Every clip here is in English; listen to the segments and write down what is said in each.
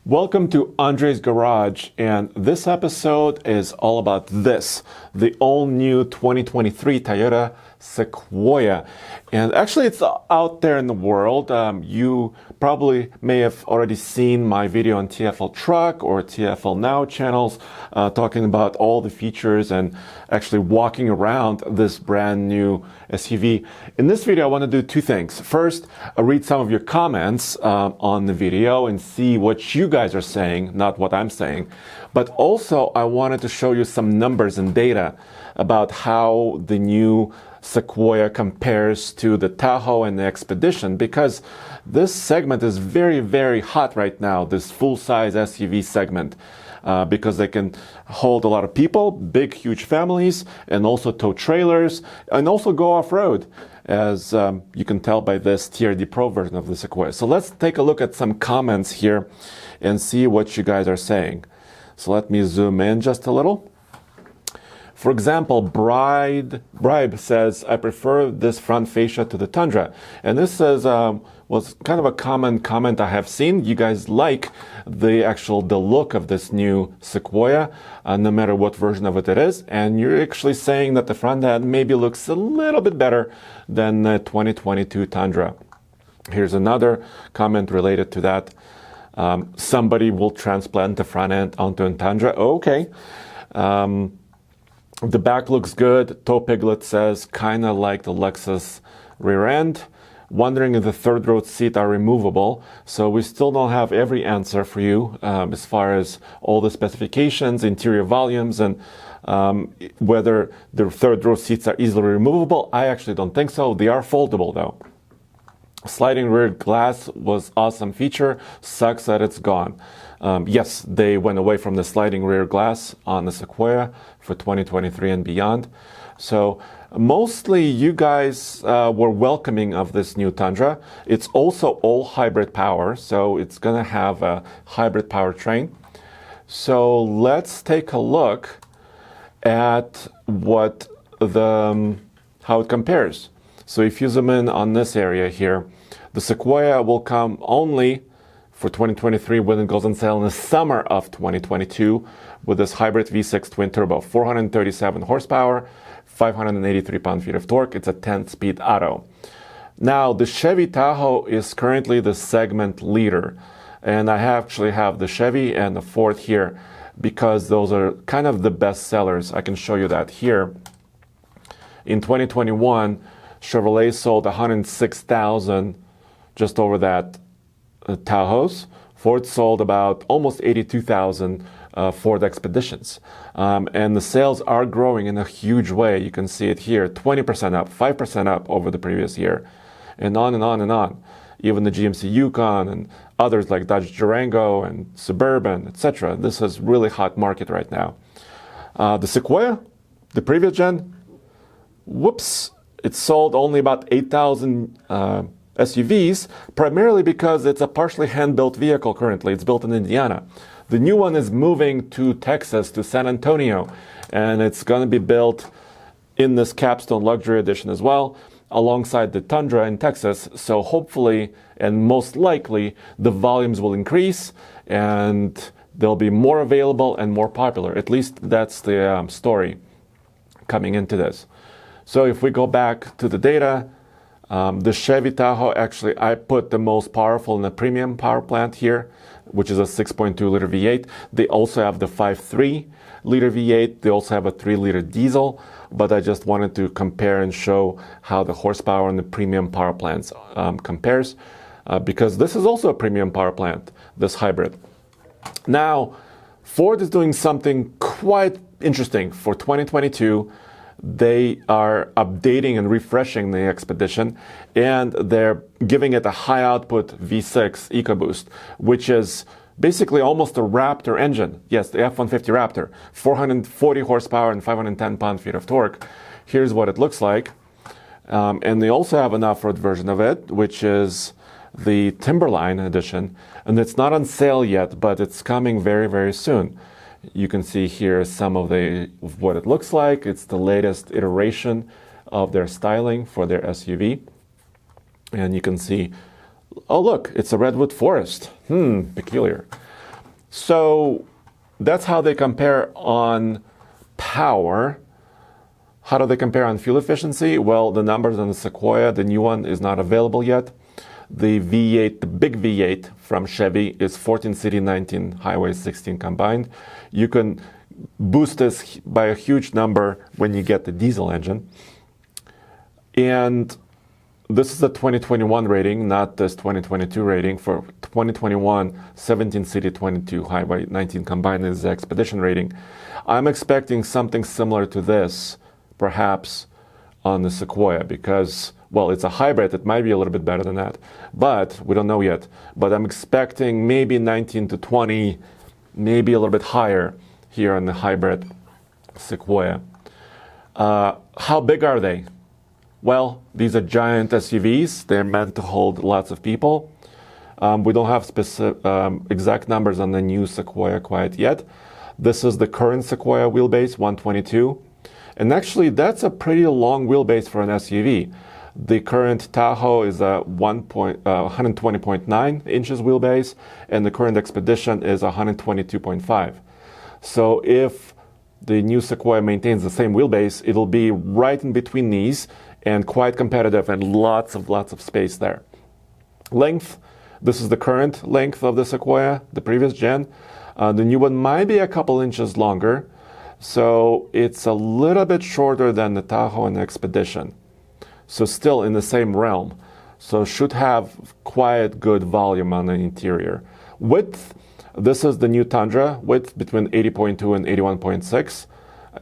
Welcome to Andre's Garage, and this episode is all about the all-new 2023 Toyota Sequoia. And actually, it's out there in the world. You probably may have already seen my video on TFL Truck or TFLnow channels talking about all the features and actually walking around this brand new SUV. In this video, I want to do two things. First, I'll read some of your comments on the video and see what you guys are saying, not what I'm saying. But also, I wanted to show you some numbers and data about how the new Sequoia compares to the Tahoe and the Expedition, because this segment is very, very hot right now, this full-size SUV segment, because they can hold a lot of people, big, huge families, and also tow trailers, and also go off-road, as you can tell by this TRD Pro version of the Sequoia. So let's take a look at some comments here and see what you guys are saying. So let me zoom in just a little. For example, Bribe says, I prefer this front fascia to the Tundra. And this was kind of a common comment I have seen. You guys like the look of this new Sequoia, no matter what version of it is. And you're actually saying that the front end maybe looks a little bit better than the 2022 Tundra. Here's another comment related to that. Somebody will transplant the front end onto a Tundra. Okay. The back looks good. Toe Piglet says, kind of like the Lexus rear end. Wondering if the third row seat are removable. So we still don't have every answer for you as far as all the specifications, interior volumes, and whether the third row seats are easily removable. I actually don't think so. They are foldable though. Sliding rear glass was awesome feature. Sucks that it's gone. Yes, they went away from the sliding rear glass on the Sequoia for 2023 and beyond. So mostly you guys were welcoming of this new Tundra. It's also all hybrid power, so it's going to have a hybrid powertrain. So let's take a look at how it compares. So if you zoom in on this area here, the Sequoia will come only for 2023 when it goes on sale in the summer of 2022 with this hybrid V6 twin turbo, 437 horsepower, 583 pound-feet of torque. It's a 10-speed auto. Now, the Chevy Tahoe is currently the segment leader. And I actually have the Chevy and the Ford here because those are kind of the best sellers. I can show you that here. In 2021, Chevrolet sold 106,000, just over that, Tahoes. Ford sold about almost 82,000 Ford Expeditions. And the sales are growing in a huge way. You can see it here, 20% up, 5% up over the previous year, and on and on and on. Even the GMC Yukon and others like Dodge Durango and Suburban, etc. This is really hot market right now. The Sequoia, the previous gen, whoops, it sold only about 8,000 SUVs, primarily because it's a partially hand-built vehicle currently. It's built in Indiana. The new one is moving to Texas, to San Antonio, and it's going to be built in this Capstone Luxury Edition as well, alongside the Tundra in Texas. So hopefully, and most likely, the volumes will increase, and they'll be more available and more popular. At least that's the story coming into this. So if we go back to the data, the Chevy Tahoe, actually, I put the most powerful in the premium power plant here, which is a 6.2-liter V8. They also have the 5.3-liter V8. They also have a 3-liter diesel, but I just wanted to compare and show how the horsepower in the premium power plants compares, because this is also a premium power plant, this hybrid. Now, Ford is doing something quite interesting for 2022. They are updating and refreshing the Expedition, and they're giving it a high output V6 EcoBoost, which is basically almost a Raptor engine. Yes, the F-150 Raptor, 440 horsepower and 510 pound-feet of torque. Here's what it looks like. And they also have an off-road version of it, which is the Timberline edition. And it's not on sale yet, but it's coming very, very soon. You can see here some of what it looks like. It's the latest iteration of their styling for their SUV. And you can see, oh look, it's a redwood forest. Peculiar. So that's how they compare on power. How do they compare on fuel efficiency? Well, the numbers on the Sequoia, the new one, is not available yet. The V8, the big V8 from Chevy is 14 city, 19 highway, 16 combined. You can boost this by a huge number when you get the diesel engine. And this is the 2021 rating, not this 2022 rating. For 2021, 17 city, 22 highway, 19 combined is the Expedition rating. I'm expecting something similar to this, perhaps, on the Sequoia, because, well, it's a hybrid. It might be a little bit better than that, but we don't know yet. But I'm expecting maybe 19 to 20, maybe a little bit higher here on the hybrid Sequoia. How big are they? Well, these are giant SUVs. They're meant to hold lots of people. We don't have specific exact numbers on the new Sequoia quite yet. This is the current Sequoia wheelbase, 122. And actually, that's a pretty long wheelbase for an SUV. The current Tahoe is a 120.9 inches wheelbase, and the current Expedition is 122.5. So if the new Sequoia maintains the same wheelbase, it'll be right in between these and quite competitive and lots of space there. Length, this is the current length of the Sequoia, the previous gen. The new one might be a couple inches longer. So it's a little bit shorter than the Tahoe and the Expedition. So still in the same realm. So should have quite good volume on the interior. Width, this is the new Tundra, width between 80.2 and 81.6.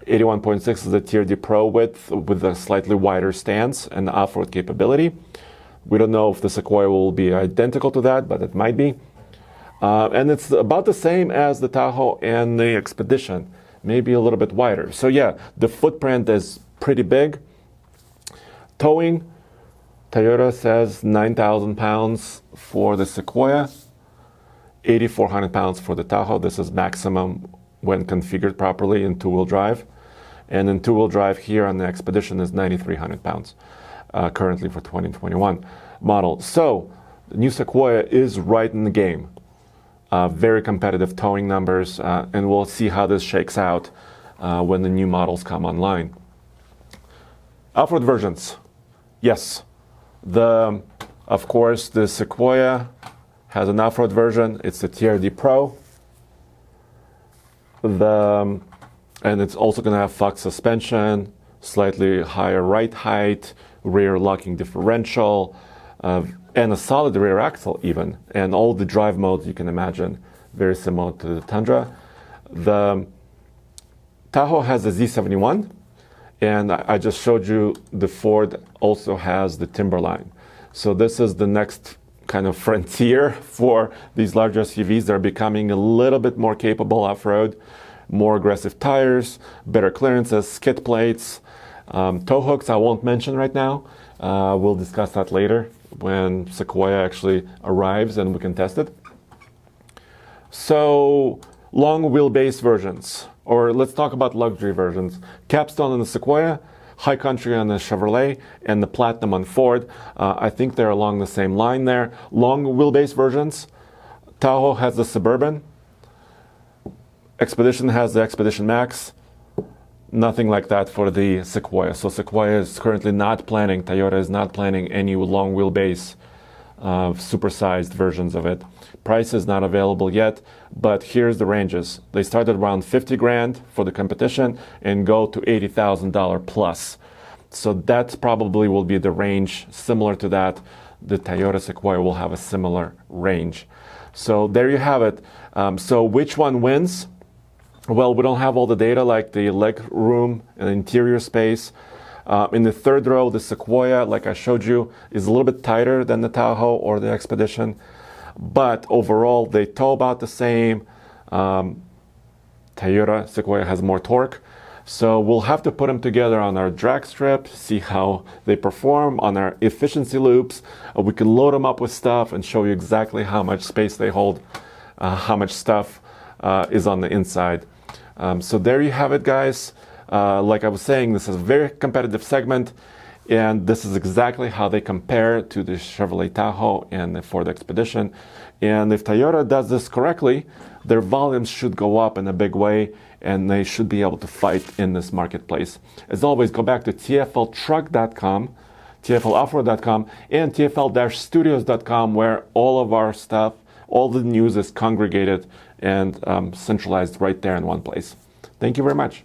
81.6 is the Tier D Pro width with a slightly wider stance and off-road capability. We don't know if the Sequoia will be identical to that, but it might be. And it's about the same as the Tahoe and the Expedition. Maybe a little bit wider. So yeah, the footprint is pretty big. Towing, Toyota says 9,000 pounds for the Sequoia, 8,400 pounds for the Tahoe. This is maximum when configured properly in two-wheel drive. And in two-wheel drive here on the Expedition is 9,300 pounds currently for 2021 model. So the new Sequoia is right in the game. Very competitive towing numbers, and we'll see how this shakes out when the new models come online. Off-road versions. Yes, of course, the Sequoia has an off-road version. It's the Tier D Pro. And it's also going to have Fox suspension, slightly higher ride height, rear locking differential, and a solid rear axle even, and all the drive modes you can imagine, very similar to the Tundra. The Tahoe has a Z71, and I just showed you the Ford also has the Timberline. So this is the next kind of frontier for these larger SUVs. They're becoming a little bit more capable off-road, more aggressive tires, better clearances, skid plates, tow hooks I won't mention right now. We'll discuss that later when Sequoia actually arrives and we can test it. So long wheelbase versions, or let's talk about luxury versions. Capstone on the Sequoia, High Country on the Chevrolet, and the Platinum on Ford. I think they're along the same line there. Long wheelbase versions, Tahoe has the Suburban, Expedition has the Expedition Max. Nothing like that for the Sequoia. So Sequoia is currently not planning, Toyota is not planning any long wheelbase supersized versions of it. Price is not available yet, but here's the ranges. They start at around 50 grand for the competition and go to $80,000 plus. So that probably will be the range similar to that. The Toyota Sequoia will have a similar range. So there you have it. So which one wins? Well, we don't have all the data like the leg room and interior space. In the third row, the Sequoia, like I showed you, is a little bit tighter than the Tahoe or the Expedition. But overall, they tow about the same. Toyota Sequoia has more torque. So we'll have to put them together on our drag strip, see how they perform on our efficiency loops. We can load them up with stuff and show you exactly how much space they hold, how much stuff is on the inside. So there you have it, guys. Like I was saying, this is a very competitive segment, and this is exactly how they compare to the Chevrolet Tahoe and the Ford Expedition. And if Toyota does this correctly, their volumes should go up in a big way, and they should be able to fight in this marketplace. As always, go back to TFLtruck.com, TFLoffroad.com, and TFL-studios.com, where all of our stuff, all the news is congregated and centralized right there in one place. Thank you very much.